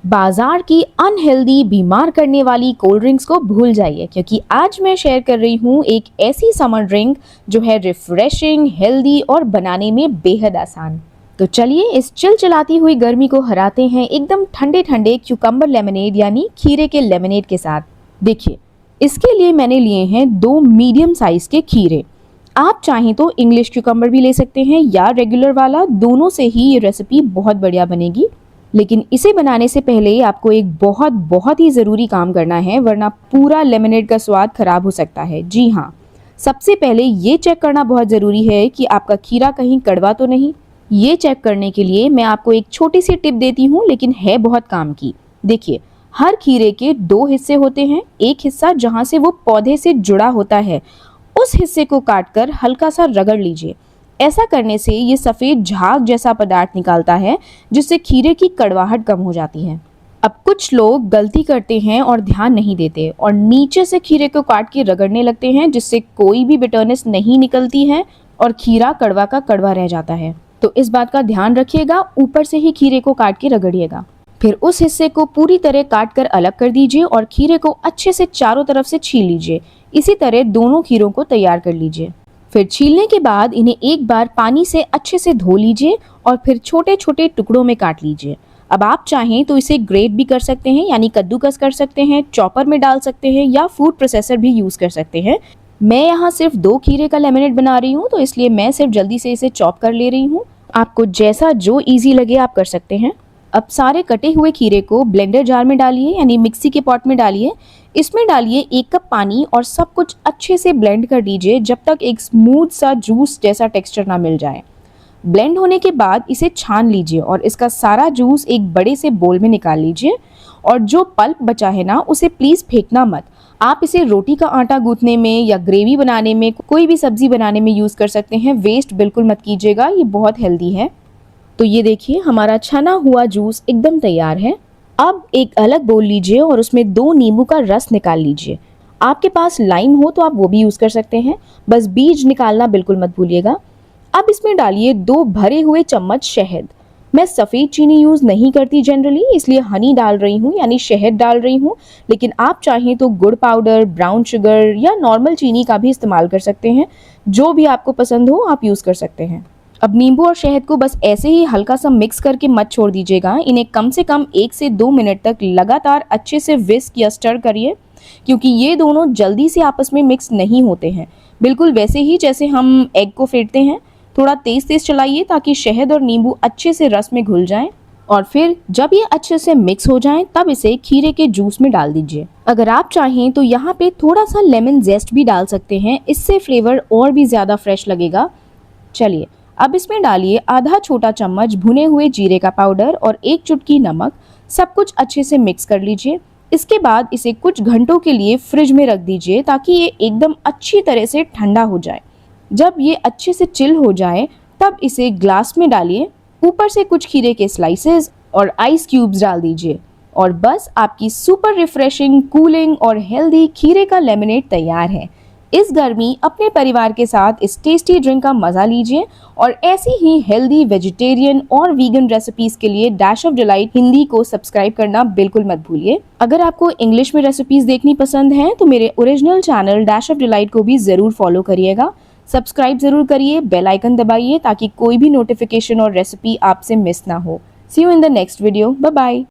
बाजार की अनहेल्दी बीमार करने वाली कोल्ड ड्रिंक्स को भूल जाइए, क्योंकि आज मैं शेयर कर रही हूँ एक ऐसी समर ड्रिंक जो है रिफ्रेशिंग, हेल्दी और बनाने में बेहद आसान। तो चलिए इस चिलचिलाती हुई गर्मी को हराते हैं एकदम ठंडे ठंडे क्यूकम्बर लेमनेड यानी खीरे के लेमनेड के साथ। देखिए, इसके लिए मैंने लिए हैं 2 मीडियम साइज के खीरे। आप चाहें तो इंग्लिश क्यूकम्बर भी ले सकते हैं या रेगुलर वाला, दोनों से ही ये रेसिपी बहुत बढ़िया बनेगी। लेकिन इसे बनाने से पहले आपको एक बहुत बहुत ही ज़रूरी काम करना है, वरना पूरा लेमनेड का स्वाद खराब हो सकता है। जी हाँ, सबसे पहले ये चेक करना बहुत ज़रूरी है कि आपका खीरा कहीं कड़वा तो नहीं। ये चेक करने के लिए मैं आपको एक छोटी सी टिप देती हूँ, लेकिन है बहुत काम की। देखिए, हर खीरे के 2 हिस्से होते हैं। एक हिस्सा जहाँ से वो पौधे से जुड़ा होता है, उस हिस्से को काटकर हल्का सा रगड़ लीजिए। ऐसा करने से ये सफ़ेद झाग जैसा पदार्थ निकालता है, जिससे खीरे की कड़वाहट कम हो जाती है। अब कुछ लोग गलती करते हैं और ध्यान नहीं देते और नीचे से खीरे को काट के रगड़ने लगते हैं, जिससे कोई भी बिटरनेस नहीं निकलती है और खीरा कड़वा का कड़वा रह जाता है। तो इस बात का ध्यान रखिएगा, ऊपर से ही खीरे को काट के रगड़िएगा। फिर उस हिस्से को पूरी तरह काट कर अलग कर दीजिए और खीरे को अच्छे से चारों तरफ से छील लीजिए। इसी तरह दोनों खीरों को तैयार कर लीजिए। फिर छीलने के बाद इन्हें एक बार पानी से अच्छे से धो लीजिए और फिर छोटे छोटे टुकड़ों में काट लीजिए। अब आप चाहें तो इसे ग्रेट भी कर सकते हैं, यानी कद्दूकस कर सकते हैं, चॉपर में डाल सकते हैं या फूड प्रोसेसर भी यूज़ कर सकते हैं। मैं यहाँ सिर्फ 2 खीरे का लेमनेड बना रही हूँ, तो इसलिए मैं सिर्फ जल्दी से इसे चॉप कर ले रही हूँ। आपको जैसा जो ईजी लगे आप कर सकते हैं। अब सारे कटे हुए खीरे को ब्लेंडर जार में डालिए, यानी मिक्सी के पॉट में डालिए। इसमें डालिए 1 कप पानी और सब कुछ अच्छे से ब्लेंड कर लीजिए जब तक एक स्मूथ सा जूस जैसा टेक्सचर ना मिल जाए। ब्लेंड होने के बाद इसे छान लीजिए और इसका सारा जूस एक बड़े से बोल में निकाल लीजिए। और जो पल्प बचा है ना, उसे प्लीज़ फेंकना मत। आप इसे रोटी का आटा गूंथने में या ग्रेवी बनाने में, कोई भी सब्जी बनाने में यूज़ कर सकते हैं। वेस्ट बिल्कुल मत कीजिएगा, ये बहुत हेल्दी है। तो ये देखिए, हमारा छना हुआ जूस एकदम तैयार है। अब एक अलग बोल लीजिए और उसमें 2 नींबू का रस निकाल लीजिए। आपके पास लाइम हो तो आप वो भी यूज़ कर सकते हैं, बस बीज निकालना बिल्कुल मत भूलिएगा। अब इसमें डालिए 2 भरे हुए चम्मच शहद। मैं सफ़ेद चीनी यूज़ नहीं करती जनरली, इसलिए हनी डाल रही हूँ, यानी शहद डाल रही हूँ। लेकिन आप चाहें तो गुड़ पाउडर, ब्राउन शुगर या नॉर्मल चीनी का भी इस्तेमाल कर सकते हैं। जो भी आपको पसंद हो आप यूज़ कर सकते हैं। अब नींबू और शहद को बस ऐसे ही हल्का सा मिक्स करके मत छोड़ दीजिएगा। इन्हें कम से कम 1 से 2 मिनट तक लगातार अच्छे से विस्क या स्टर करिए, क्योंकि ये दोनों जल्दी से आपस में मिक्स नहीं होते हैं। बिल्कुल वैसे ही जैसे हम एग को फेंटते हैं। थोड़ा तेज़ तेज़ चलाइए ताकि शहद और नींबू अच्छे से रस में घुल जाएं। और फिर जब ये अच्छे से मिक्स हो जाएं, तब इसे खीरे के जूस में डाल दीजिए। अगर आप चाहें तो यहाँ पे थोड़ा सा लेमन जेस्ट भी डाल सकते हैं, इससे फ्लेवर और भी ज़्यादा फ्रेश लगेगा। चलिए, अब इसमें डालिए आधा छोटा चम्मच भुने हुए जीरे का पाउडर और 1 चुटकी नमक। सब कुछ अच्छे से मिक्स कर लीजिए। इसके बाद इसे कुछ घंटों के लिए फ्रिज में रख दीजिए ताकि ये एकदम अच्छी तरह से ठंडा हो जाए। जब ये अच्छे से चिल हो जाए, तब इसे ग्लास में डालिए। ऊपर से कुछ खीरे के स्लाइसेस और आइस क्यूब्स डाल दीजिए और बस आपकी सुपर रिफ्रेशिंग, कूलिंग और हेल्दी खीरे का लेमनेड तैयार है। इस गर्मी अपने परिवार के साथ इस टेस्टी ड्रिंक का मज़ा लीजिए और ऐसी ही हेल्दी वेजिटेरियन और वीगन रेसिपीज़ के लिए डैश ऑफ डिलाइट हिंदी को सब्सक्राइब करना बिल्कुल मत भूलिए। अगर आपको इंग्लिश में रेसिपीज़ देखनी पसंद हैं तो मेरे original channel dash of delight को भी ज़रूर फॉलो करिएगा। सब्सक्राइब ज़रूर करिए, बेल आइकन दबाइए ताकि कोई भी नोटिफिकेशन और रेसिपी आपसे मिस ना हो। See you in the next video. Bye bye.